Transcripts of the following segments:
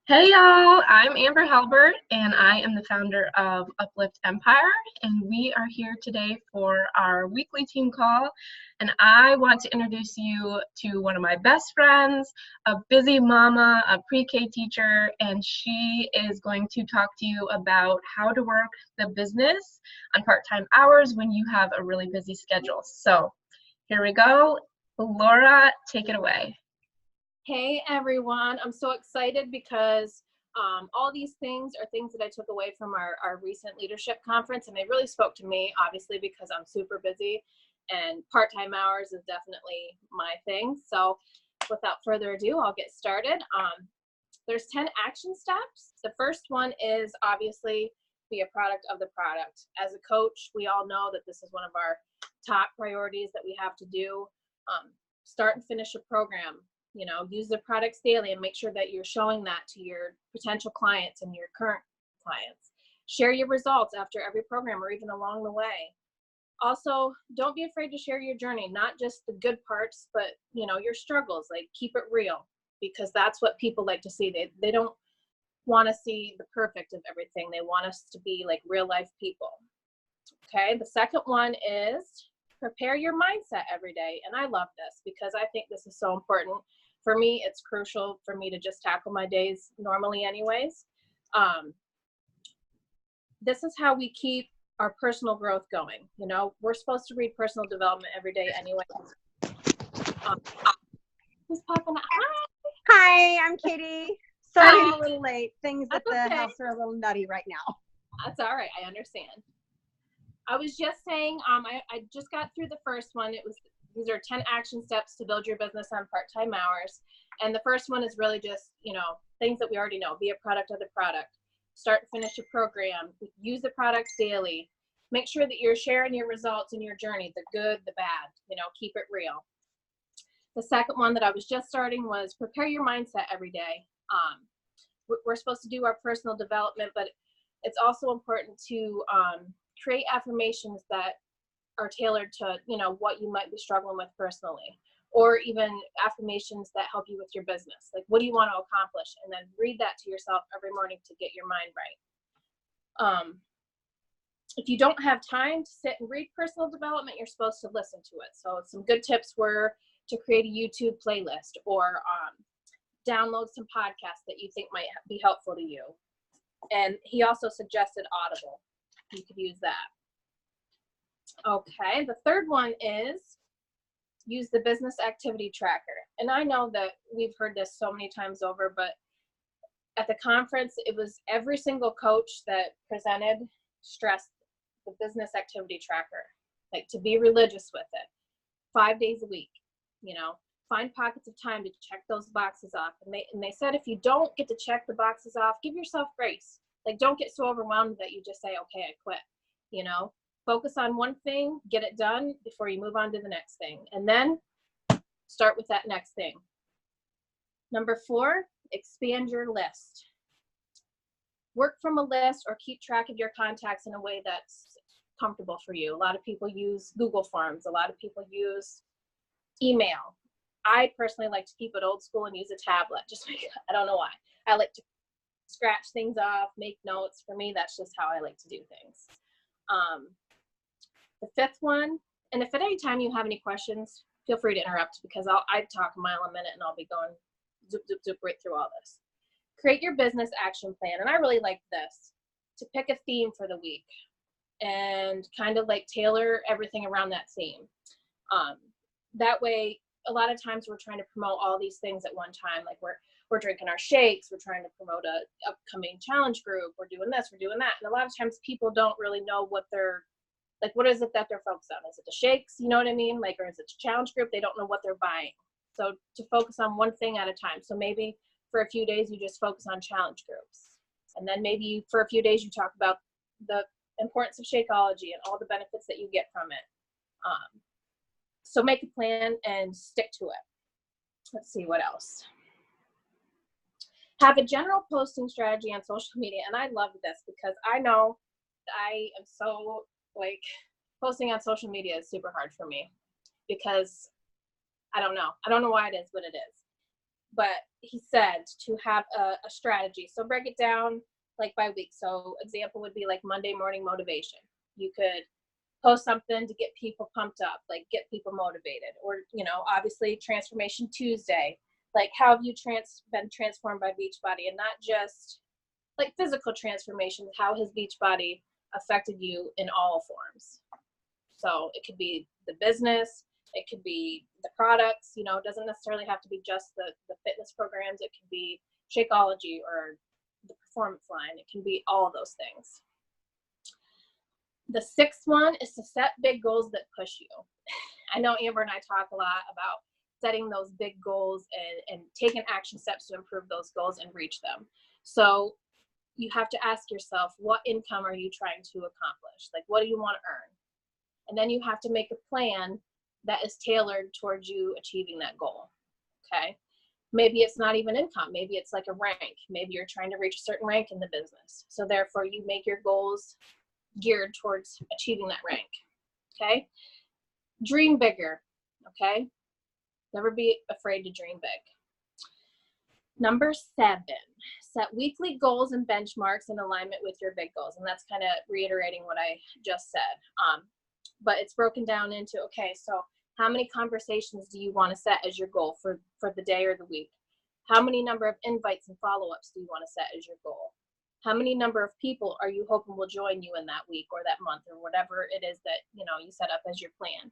Hey y'all, I'm Amber Halbert and I am the founder of Uplift Empire, and we are here today for our weekly team call. And I want to introduce you to one of my best friends, a busy mama, a pre-K teacher, and she is going to talk to you about how to work the business on part-time hours when you have a really busy schedule. So here we go. Laura, take it away. Hey everyone, I'm so excited because all these things are things that I took away from our recent leadership conference, and they really spoke to me, obviously, because I'm super busy and part-time hours is definitely my thing. So without further ado, I'll get started. There's 10 action steps. The first one is obviously be a product of the product. As a coach, we all know that this is one of our top priorities that we have to do. Start and finish a program. Use the products daily and make sure that you're showing that to your potential clients and your current clients. Share your results after every program or even along the way. Also, don't be afraid to share your journey, not just the good parts, but your struggles. Like, keep it real, because that's what people like to see. They don't want to see the perfect of everything. They want us to be like real life people. Okay, the second one is prepare your mindset every day. And I love this because I think this is so important. For me, it's crucial for me to just tackle my days normally anyways. This is how we keep our personal growth going. We're supposed to read personal development every day anyway. Who's popping up? Hi, I'm Katie. Sorry I'm a little late. Things at the house are a little nutty right now. That's all right. I understand. I was just saying, I just got through the first one. These are 10 action steps to build your business on part-time hours. And the first one is really just, things that we already know. Be a product of the product. Start and finish a program. Use the products daily. Make sure that you're sharing your results and your journey, the good, the bad. Keep it real. The second one that I was just starting was prepare your mindset every day. We're supposed to do our personal development, but it's also important to create affirmations that are tailored to what you might be struggling with personally, or even affirmations that help you with your business. Like, what do you want to accomplish? And then read that to yourself every morning to get your mind right. If you don't have time to sit and read personal development, you're supposed to listen to it. So some good tips were to create a YouTube playlist, or download some podcasts that you think might be helpful to you. And he also suggested Audible. You could use that. Okay, the third one is use the business activity tracker. And I know that we've heard this so many times over, but at the conference, it was every single coach that presented stressed the business activity tracker, like to be religious with it, 5 days a week, find pockets of time to check those boxes off. And they said, if you don't get to check the boxes off, give yourself grace. Like, don't get so overwhelmed that you just say, okay, I quit. Focus on one thing, get it done before you move on to the next thing. And then start with that next thing. Number 4, expand your list. Work from a list or keep track of your contacts in a way that's comfortable for you. A lot of people use Google Forms. A lot of people use email. I personally like to keep it old school and use a tablet. I don't know why. I like to scratch things off, make notes. For me, that's just how I like to do things. The fifth one, and if at any time you have any questions, feel free to interrupt, because I talk a mile a minute and I'll be going zoop, zoop, zoop right through all this. Create your business action plan. And I really like this, to pick a theme for the week and kind of like tailor everything around that theme. That way, a lot of times we're trying to promote all these things at one time. Like we're drinking our shakes, we're trying to promote a upcoming challenge group, we're doing this, we're doing that. And a lot of times people don't really know what is it that they're focused on? Is it the shakes? You know what I mean? Like, or is it the challenge group? They don't know what they're buying. So to focus on one thing at a time. So maybe for a few days you just focus on challenge groups. And then maybe for a few days you talk about the importance of Shakeology and all the benefits that you get from it. So make a plan and stick to it. Let's see what else. Have a general posting strategy on social media. And I love this because I know I am so posting on social media is super hard for me, because I don't know why it is, but it is. but he said to have a strategy. So break it down like by week. So example would be like Monday morning motivation. You could post something to get people pumped up, like get people motivated, or, you know, obviously Transformation Tuesday, like how have you been transformed by Beachbody, and not just like physical transformation, how has Beachbody affected you in all forms? So it could be the business, it could be the products, you know, it doesn't necessarily have to be just the fitness programs. It can be Shakeology or the performance line. It can be all of those things. The sixth one is to set big goals that push you. I know Amber and I talk a lot about setting those big goals and taking action steps to improve those goals and reach them. So you have to ask yourself, what income are you trying to accomplish? Like, what do you want to earn? And then you have to make a plan that is tailored towards you achieving that goal. Okay. Maybe it's not even income. Maybe it's like a rank. Maybe you're trying to reach a certain rank in the business. So therefore you make your goals geared towards achieving that rank. Okay. Dream bigger. Okay. Never be afraid to dream big. Number 7, set weekly goals and benchmarks in alignment with your big goals. And that's kind of reiterating what I just said. But it's broken down into, okay, so how many conversations do you want to set as your goal for the day or the week? How many number of invites and follow-ups do you want to set as your goal? How many number of people are you hoping will join you in that week or that month or whatever it is that, you know, you set up as your plan?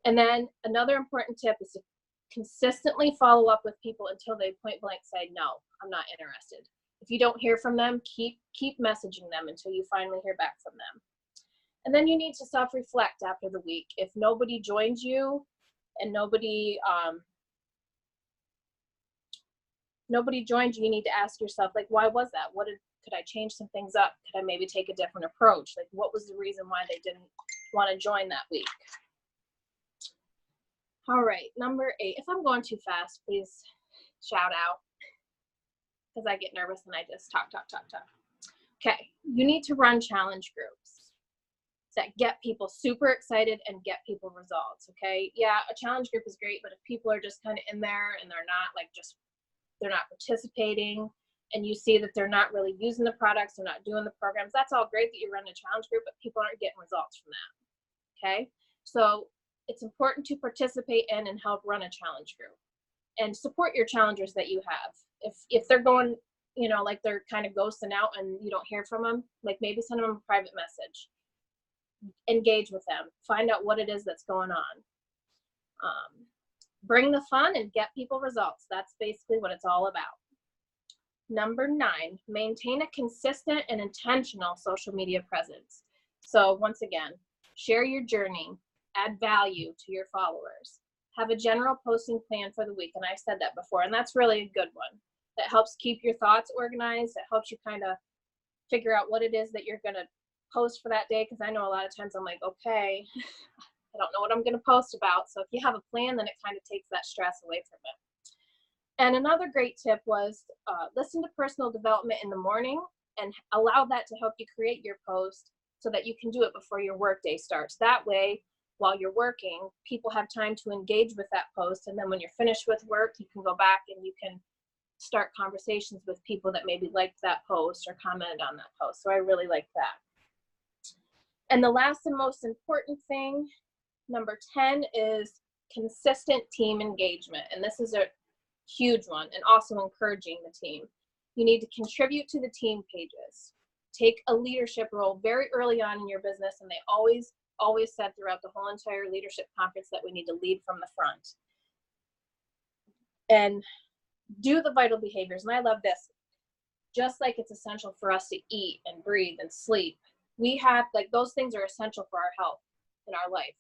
And then another important tip is to consistently follow up with people until they point blank say, no, I'm not interested. If you don't hear from them, keep messaging them until you finally hear back from them. And then you need to self-reflect after the week. If nobody joins you and nobody joined you, you need to ask yourself, like, why was that? Could I change some things up? Could I maybe take a different approach? Like, what was the reason why they didn't want to join that week? All right, number 8. If I'm going too fast, please shout out, because I get nervous and I just talk. Okay, you need to run challenge groups that get people super excited and get people results, okay? Yeah, a challenge group is great, but if people are just kind of in there and they're not they're not participating, and you see that they're not really using the products, they're not doing the programs, that's all great that you run a challenge group, but people aren't getting results from that, okay? So it's important to participate in and help run a challenge group and support your challengers that you have. If they're going, you know, like they're kind of ghosting out and you don't hear from them, like maybe send them a private message, engage with them, find out what it is that's going on. Bring the fun and get people results. That's basically what it's all about. Number 9, maintain a consistent and intentional social media presence. So once again, share your journey, add value to your followers, have a general posting plan for the week. And I've said that before, and that's really a good one. That helps keep your thoughts organized. That helps you kind of figure out what it is that you're going to post for that day. Because I know a lot of times I'm like, okay, I don't know what I'm going to post about. So if you have a plan, then it kind of takes that stress away from it. And another great tip was listen to personal development in the morning and allow that to help you create your post so that you can do it before your workday starts. That way, while you're working, people have time to engage with that post. And then when you're finished with work, you can go back and you can start conversations with people that maybe liked that post or commented on that post. So I really like that. And the last and most important thing, number 10, is consistent team engagement. And this is a huge one, and also encouraging the team. You need to contribute to the team pages. Take a leadership role very early on in your business, and they always said throughout the whole entire leadership conference that we need to lead from the front. And do the vital behaviors. And I love this. Just like it's essential for us to eat and breathe and sleep, we have, like, those things are essential for our health in our life.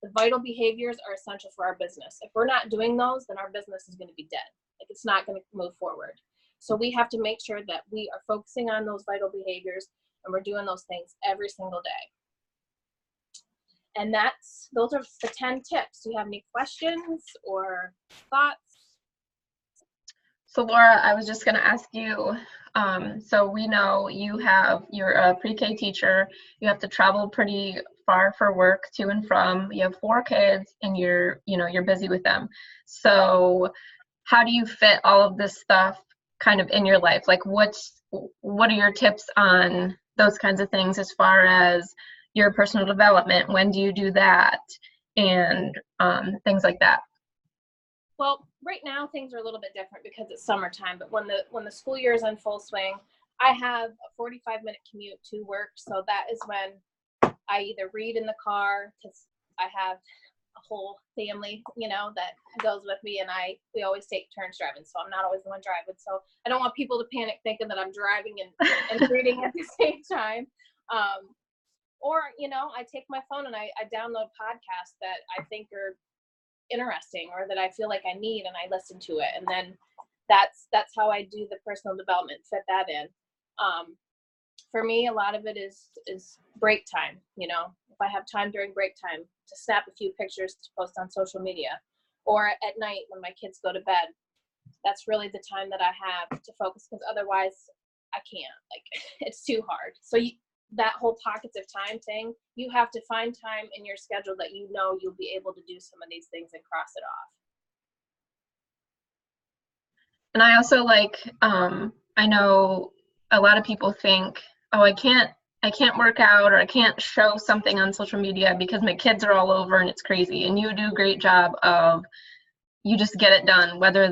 The vital behaviors are essential for our business. If we're not doing those, then our business is going to be dead. Like, it's not going to move forward. So we have to make sure that we are focusing on those vital behaviors and we're doing those things every single day. And those are the 10 tips. Do you have any questions or thoughts? So Laura, I was just going to ask you, so we know you're a pre-K teacher, you have to travel pretty far for work to and from, you have 4 kids, and you're busy with them. So how do you fit all of this stuff kind of in your life? Like what are your tips on those kinds of things as far as your personal development? When do you do that? And things like that. Well, right now things are a little bit different because it's summertime, but when the school year is in full swing, I have a 45-minute commute to work. So that is when I either read in the car, because I have a whole family, that goes with me, and we always take turns driving. So I'm not always the one driving. So I don't want people to panic thinking that I'm driving and reading at the same time. Or, I take my phone and I download podcasts that I think are interesting or that I feel like I need, and I listen to it. And then that's how I do the personal development, fit that in. For me, a lot of it is break time. If I have time during break time to snap a few pictures to post on social media, or at night when my kids go to bed, that's really the time that I have to focus, because otherwise I can't, it's too hard. So that whole pockets of time thing, you have to find time in your schedule that you'll be able to do some of these things and cross it off. And I also I know a lot of people think, oh, I can't work out, or I can't show something on social media because my kids are all over and it's crazy. And you do a great job of, you just get it done, whether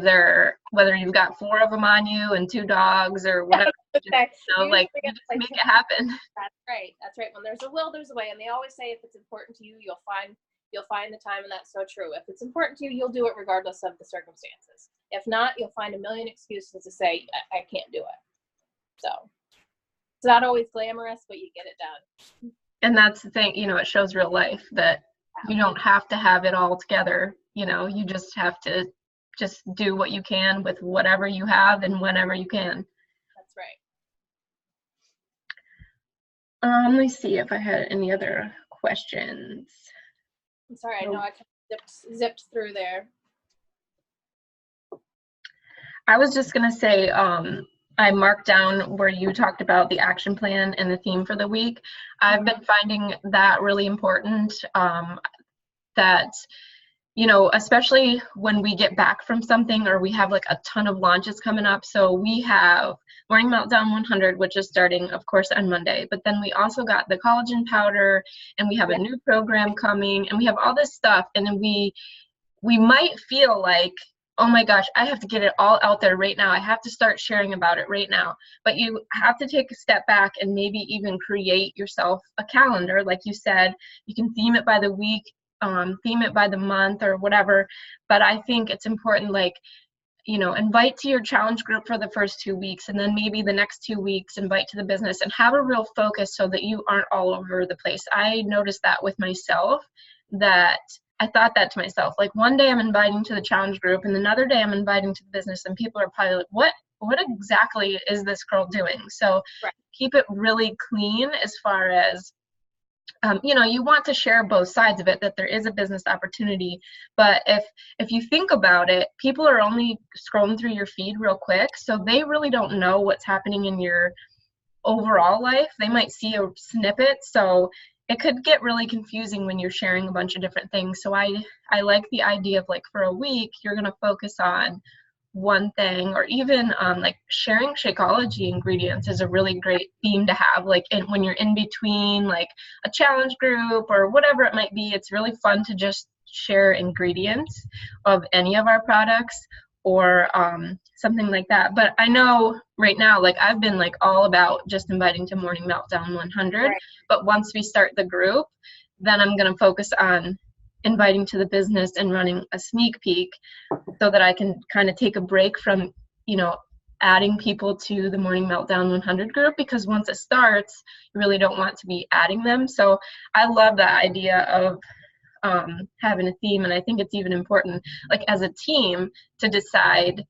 you've got 4 of them on you and 2 dogs or whatever. Okay. You just make it happen. That's right. When there's a will, there's a way. And they always say, if it's important to you, you'll find the time, and that's so true. If it's important to you, you'll do it regardless of the circumstances. If not, you'll find a million excuses to say, I can't do it. So it's not always glamorous, but you get it done. And that's the thing, it shows real life that you don't have to have it all together. You just have to just do what you can with whatever you have and whenever you can. That's right. Let me see if I had any other questions. I'm sorry, I know I kind of zipped through there. I was just going to say, I marked down where you talked about the action plan and the theme for the week. I've been finding that really important, that, especially when we get back from something or we have a ton of launches coming up. So we have Morning Meltdown 100, which is starting, of course, on Monday. But then we also got the collagen powder, and we have a new program coming, and we have all this stuff. And then we might feel like, oh my gosh, I have to get it all out there right now. I have to start sharing about it right now. But you have to take a step back and maybe even create yourself a calendar. Like you said, you can theme it by the week, theme it by the month or whatever. But I think it's important, invite to your challenge group for the first 2 weeks, and then maybe the next 2 weeks invite to the business, and have a real focus so that you aren't all over the place. I noticed that with myself, that I thought that to myself, one day I'm inviting to the challenge group and another day I'm inviting to the business, and people are probably like, what exactly is this girl doing? So Keep it really clean as far as, you want to share both sides of it, that there is a business opportunity. But if you think about it, people are only scrolling through your feed real quick, so they really don't know what's happening in your overall life. They might see a snippet, so it could get really confusing when you're sharing a bunch of different things. So I like the idea of for a week, you're going to focus on one thing, or even sharing Shakeology ingredients is a really great theme to have, when you're in between a challenge group or whatever it might be. It's really fun to just share ingredients of any of our products, or something like that. But I know right now, I've been all about just inviting to Morning Meltdown 100. But once we start the group, then I'm going to focus on inviting to the business and running a sneak peek, so that I can kind of take a break from, adding people to the Morning Meltdown 100 group, because once it starts, you really don't want to be adding them. So I love that idea of having a theme, and I think it's even important, as a team, to decide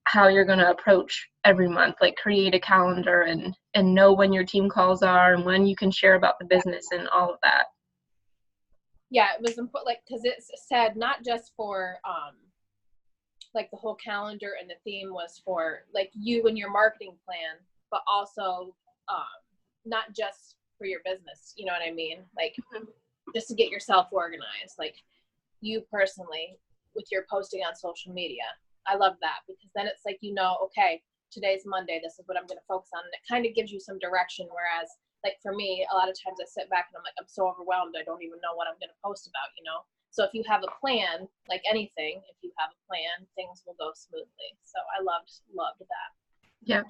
how you're going to approach every month, create a calendar and know when your team calls are and when you can share about the business and all of that. Yeah, it was important, because it said not just for the whole calendar, and the theme was for you and your marketing plan, but also not just for your business, you know what I mean? Just to get yourself organized, you personally, with your posting on social media. I love that, because then it's like, you know, okay, today's Monday, this is what I'm going to focus on. And it kind of gives you some direction. Whereas like for me, a lot of times I sit back and I'm like, I'm so overwhelmed. I don't even know what I'm going to post about, you know? So if you have a plan, like anything, if you have a plan, things will go smoothly. So I loved that. Yeah.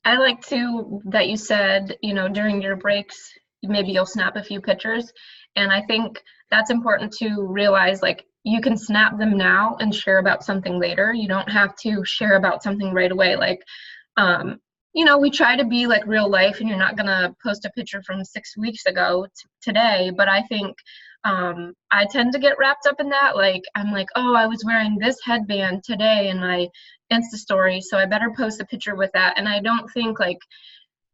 I like too that you said, you know, during your breaks, maybe you'll snap a few pictures. And I think that's important to realize, like, you can snap them now and share about something later. You don't have to share about something right away. Like, you know, we try to be like real life, and you're not going to post a picture from 6 weeks ago today. But I think I tend to get wrapped up in that. Like, I'm like, oh, I was wearing this headband today in my Insta story, so I better post a picture with that. And I don't think, like,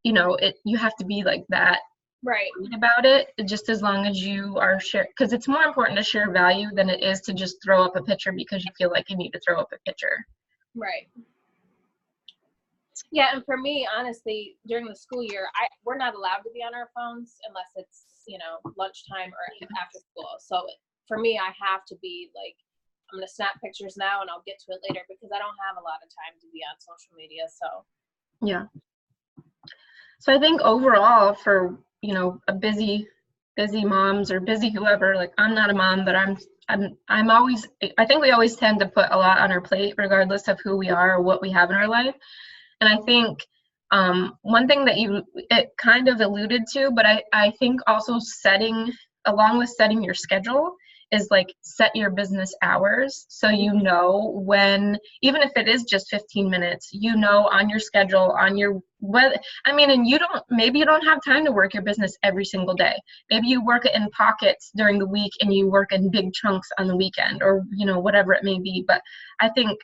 you know, you have to be like that right about it, just as long as you are share, because it's more important to share value than it is to just throw up a picture because you feel like you need to throw up a picture. right Yeah, and for me, honestly, during the school year, we're not allowed to be on our phones unless it's, you know, lunchtime or after school. So for me, I have to be like, I'm going to snap pictures now and I'll get to it later, because I don't have a lot of time to be on social media. So Yeah. So I think overall, for, you know, a busy moms or busy whoever, like, I'm not a mom, but I'm always, I think we always tend to put a lot on our plate regardless of who we are or what we have in our life. And I think one thing that it kind of alluded to, but I think also along with setting your schedule, is like, set your business hours. So you know when, even if it is just 15 minutes, you know, on your schedule, on your and maybe you don't have time to work your business every single day. Maybe you work it in pockets during the week and you work in big chunks on the weekend, or, you know, whatever it may be. But I think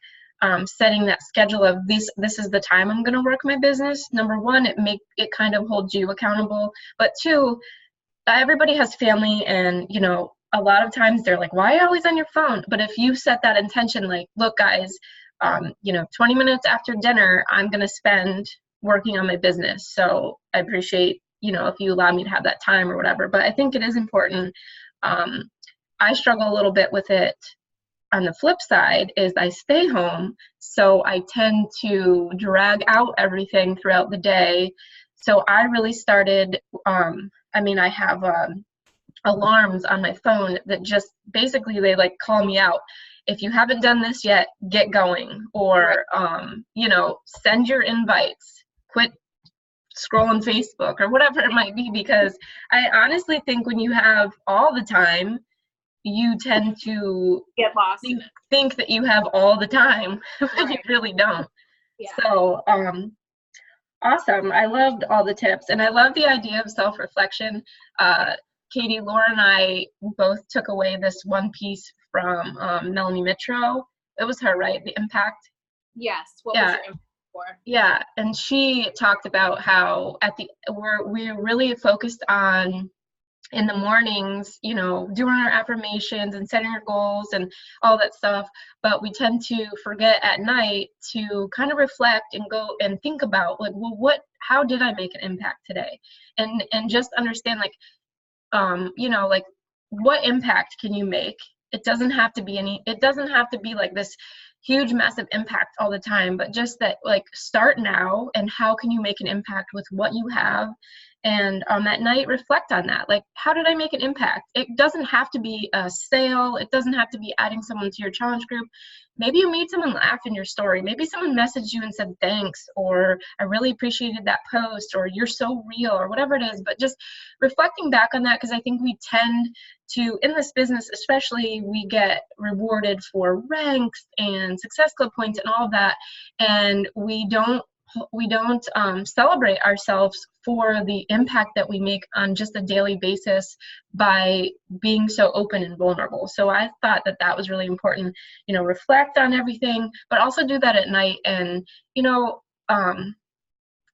setting that schedule of this is the time I'm going to work my business. Number one, it kind of holds you accountable. But two, everybody has family, and, you know, a lot of times they're like, why are you always on your phone? But if you set that intention, like, look, guys, you know, 20 minutes after dinner, I'm going to spend working on my business. So I appreciate, you know, if you allow me to have that time or whatever. But I think it is important. I struggle a little bit with it. On the flip side is I stay home, so I tend to drag out everything throughout the day. So I really started, I have alarms on my phone that just basically, they like call me out. If you haven't done this yet, get going, or, you know, send your invites, quit scrolling Facebook or whatever it might be, because I honestly think when you have all the time, you tend to get lost think that you have all the time when you really don't. Yeah. So awesome. I loved all the tips, and I love the idea of self-reflection. Katie, Laura, and I both took away this one piece from Melanie Mitro. It was her, right? The impact. Yes. What was your impact for? Yeah, and she talked about how we're really focused on, in the mornings, you know, doing our affirmations and setting our goals and all that stuff, but we tend to forget at night to kind of reflect and go and think about, like, well, how did I make an impact today? And just understand, like, you know, like, what impact can you make? It doesn't have to be like this huge, massive impact all the time, but just that, like, start now, and how can you make an impact with what you have? And at night, reflect on that. Like, how did I make an impact? It doesn't have to be a sale. It doesn't have to be adding someone to your challenge group. Maybe you made someone laugh in your story. Maybe someone messaged you and said thanks, or I really appreciated that post, or you're so real, or whatever it is. But just reflecting back on that, because I think we tend to, in this business especially, we get rewarded for ranks and success club points and all of that, and we don't celebrate ourselves for the impact that we make on just a daily basis by being so open and vulnerable. So I thought that was really important, you know, reflect on everything, but also do that at night, and, you know,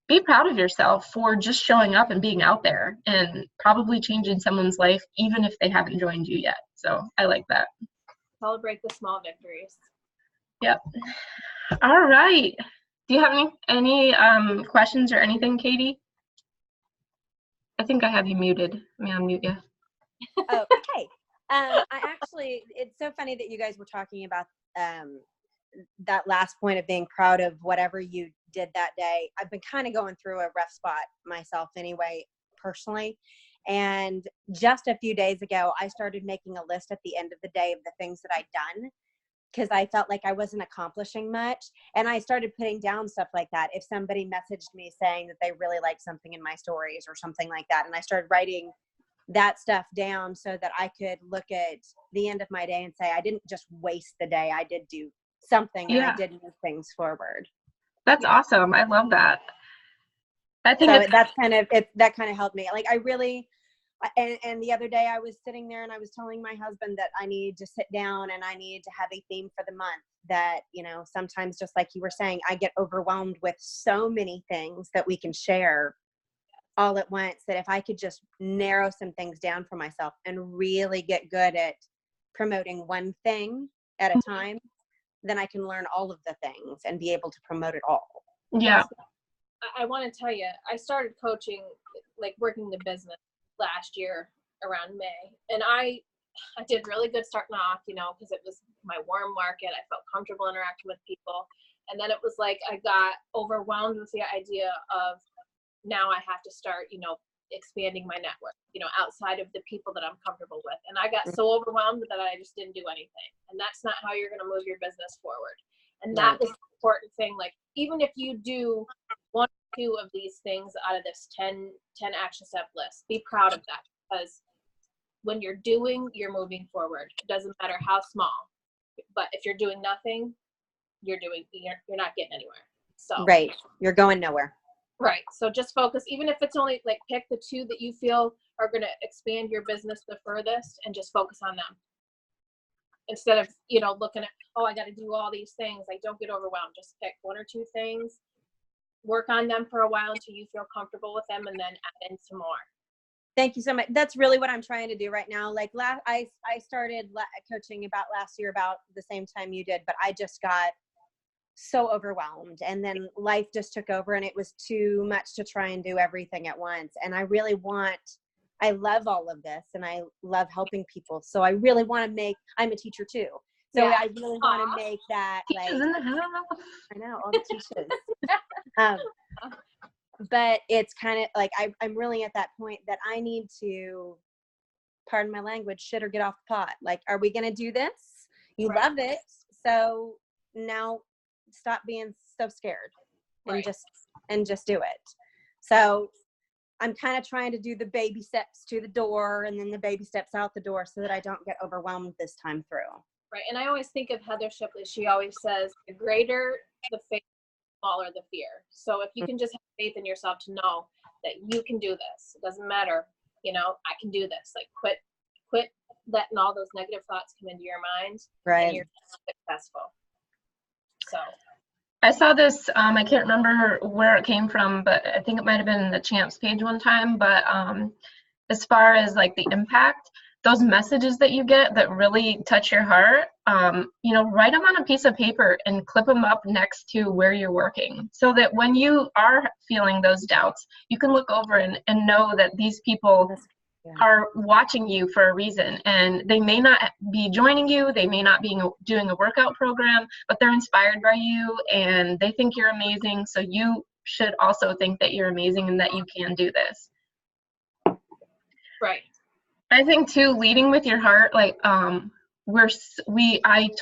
be proud of yourself for just showing up and being out there and probably changing someone's life, even if they haven't joined you yet. So I like that. Celebrate the small victories. Yep. All right. Do you have any questions or anything, Katie? I think I have you muted. Let me unmute you. Okay. It's so funny that you guys were talking about that last point of being proud of whatever you did that day, I've been kind of going through a rough spot myself anyway, personally. And just a few days ago, I started making a list at the end of the day of the things that I'd done, because I felt like I wasn't accomplishing much. And I started putting down stuff like that. If somebody messaged me saying that they really liked something in my stories or something like that, and I started writing that stuff down so that I could look at the end of my day and say, I didn't just waste the day. I did do something, and I did move things forward. That's awesome. I love that. I think so that kind of helped me. Like I really, and the other day I was sitting there and I was telling my husband that I need to sit down and I need to have a theme for the month. That, you know, sometimes, just like you were saying, I get overwhelmed with so many things that we can share all at once, that if I could just narrow some things down for myself and really get good at promoting one thing at a time, then I can learn all of the things and be able to promote it all. Yeah. I want to tell you, I started coaching, like working the business last year around May. And I did really good starting off, you know, because it was my warm market. I felt comfortable interacting with people. And then it was like I got overwhelmed with the idea of, now I have to start, you know, expanding my network, you know, outside of the people that I'm comfortable with. And I got so overwhelmed that I just didn't do anything. And that's not how you're going to move your business forward. And that was the important thing. Like, even if you do 1 or 2 of these things out of this 10 action step list, be proud of that, because when you're doing, you're moving forward. It doesn't matter how small, but if you're doing nothing, you're not getting anywhere. So right, you're going nowhere. Right. So just focus, even if it's only like pick the 2 that you feel are going to expand your business the furthest, and just focus on them. Instead of, you know, looking at, oh, I got to do all these things. Like, don't get overwhelmed. Just pick 1 or 2 things, work on them for a while until you feel comfortable with them, and then add in some more. Thank you so much. That's really what I'm trying to do right now. Like I started coaching about last year, about the same time you did, but I just got so overwhelmed, and then life just took over, and it was too much to try and do everything at once. And I love all of this, and I love helping people. So I really want to make, I'm a teacher too. So I really want to make that, like, Teachers in the house. I know, all the teachers. But it's kind of like, I'm really at that point that I need to, pardon my language, shit or get off the pot. Like, are we going to do this? You love it. So now stop being so scared and just do it. So I'm kind of trying to do the baby steps to the door, and then the baby steps out the door, so that I don't get overwhelmed this time through. Right. And I always think of Heather Shipley. She always says, the greater the faith, the smaller the fear. So if you can just have faith in yourself to know that you can do this, it doesn't matter, you know, I can do this. Like, quit letting all those negative thoughts come into your mind, and you're successful. So I saw this, I can't remember where it came from, but I think it might have been the Champs page one time. But as far as like the impact, those messages that you get that really touch your heart, you know, write them on a piece of paper and clip them up next to where you're working, so that when you are feeling those doubts, you can look over and know that these people are watching you for a reason, and they may not be joining you, they may not be doing a workout program, but they're inspired by you and they think you're amazing. So you should also think that you're amazing and that you can do this. Right. I think too, leading with your heart, like I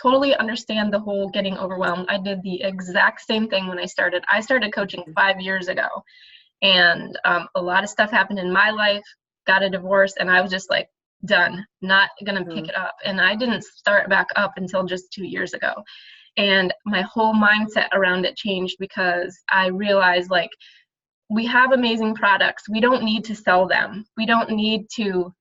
totally understand the whole getting overwhelmed. I did the exact same thing when I started coaching 5 years ago, and a lot of stuff happened in my life. Got a divorce, and I was just like, done, not gonna pick it up. And I didn't start back up until just 2 years ago. And my whole mindset around it changed, because I realized, like, we have amazing products. We don't need to sell them. We don't need to,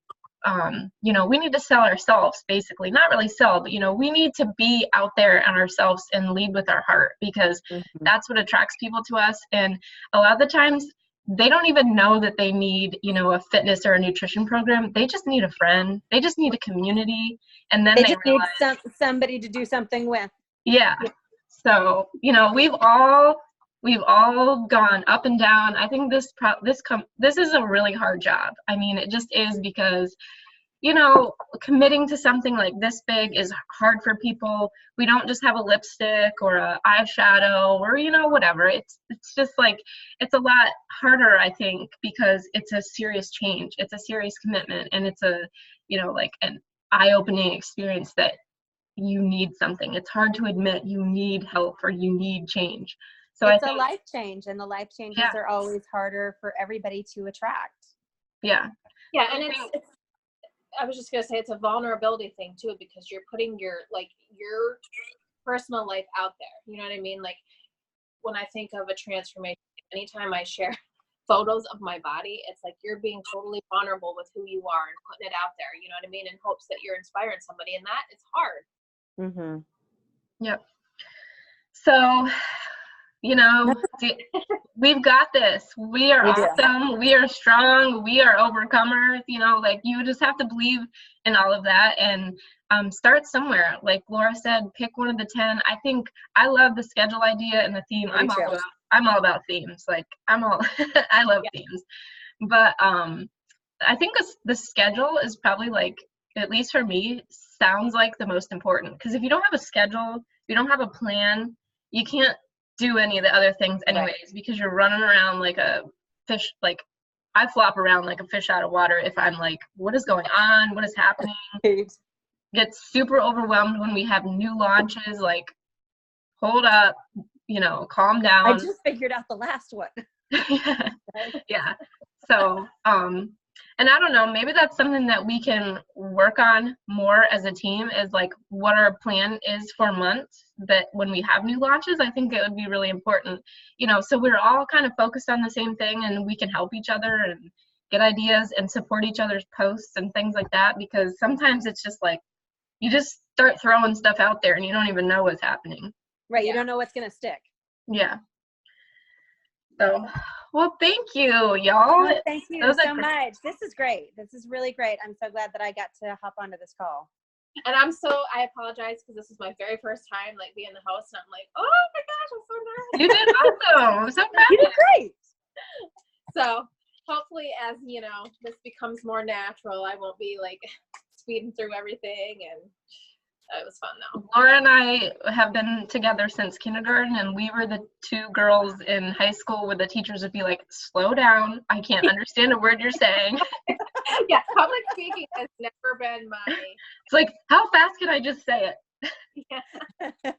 you know, we need to sell ourselves, basically. Not really sell, but, you know, we need to be out there on ourselves and lead with our heart, because that's what attracts people to us. And a lot of the times, they don't even know that they need, you know, a fitness or a nutrition program. They just need a friend. They just need a community. And then they just realize, need somebody to do something with. Yeah. So, you know, we've all gone up and down. I think this is a really hard job. I mean, it just is, because you know, committing to something like this big is hard for people. We don't just have a lipstick or a eyeshadow or, you know, whatever. It's just like, it's a lot harder, I think, because it's a serious change. It's a serious commitment, and it's a, you know, like an eye-opening experience that you need something. It's hard to admit you need help or you need change. So I It's a think, life change, and the life changes yeah, are always harder for everybody to attract. yeah. Yeah, I and think, it's I was just gonna say it's a vulnerability thing too, because you're putting your personal life out there. You know what I mean? Like when I think of a transformation, anytime I share photos of my body, it's like you're being totally vulnerable with who you are and putting it out there. You know what I mean? In hopes that you're inspiring somebody, and that is hard. Mm-hmm. yep. So, you know, we've got this. We are We do. awesome. We are strong. We are overcomers. You know, like you just have to believe in all of that and start somewhere. Like Laura said, pick one of the 10. I think I love the schedule idea and the theme. I'm all about themes. Like I'm all I love themes. But I think the schedule is probably like, at least for me, sounds like the most important, because if you don't have a schedule, if you don't have a plan, you can't do any of the other things anyways, right? Because you're running around like a fish. Like I flop around like a fish out of water if I'm like, what is going on? What is happening? Get super overwhelmed when we have new launches. Like, hold up, you know, calm down. I just figured out the last one. Yeah. Yeah. So, and I don't know, maybe that's something that we can work on more as a team, is like what our plan is for months, that when we have new launches, I think it would be really important, you know, so we're all kind of focused on the same thing and we can help each other and get ideas and support each other's posts and things like that, because sometimes it's just like, you just start throwing stuff out there and you don't even know what's happening. Right. You don't know what's going to stick. Yeah. So, well, thank you, y'all. No, thank you so much. This is great. This is really great. I'm so glad that I got to hop onto this call. And I apologize because this is my very first time like being the host, and I'm like, oh my gosh, I'm so nervous. You did awesome. I'm so proud. You did great. So hopefully, as you know, this becomes more natural, I won't be like speeding through everything, and it was fun though. Laura and I have been together since kindergarten, and we were the two girls in high school where the teachers would be like, slow down, I can't understand a word you're saying. Yeah, public speaking has never been my... It's like, how fast can I just say it? Yeah.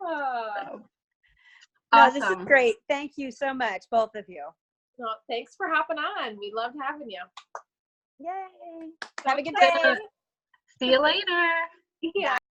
No, awesome. This is great. Thank you so much, both of you. Well, thanks for hopping on. We loved having you. Yay. Have a good day. See you later. Yeah.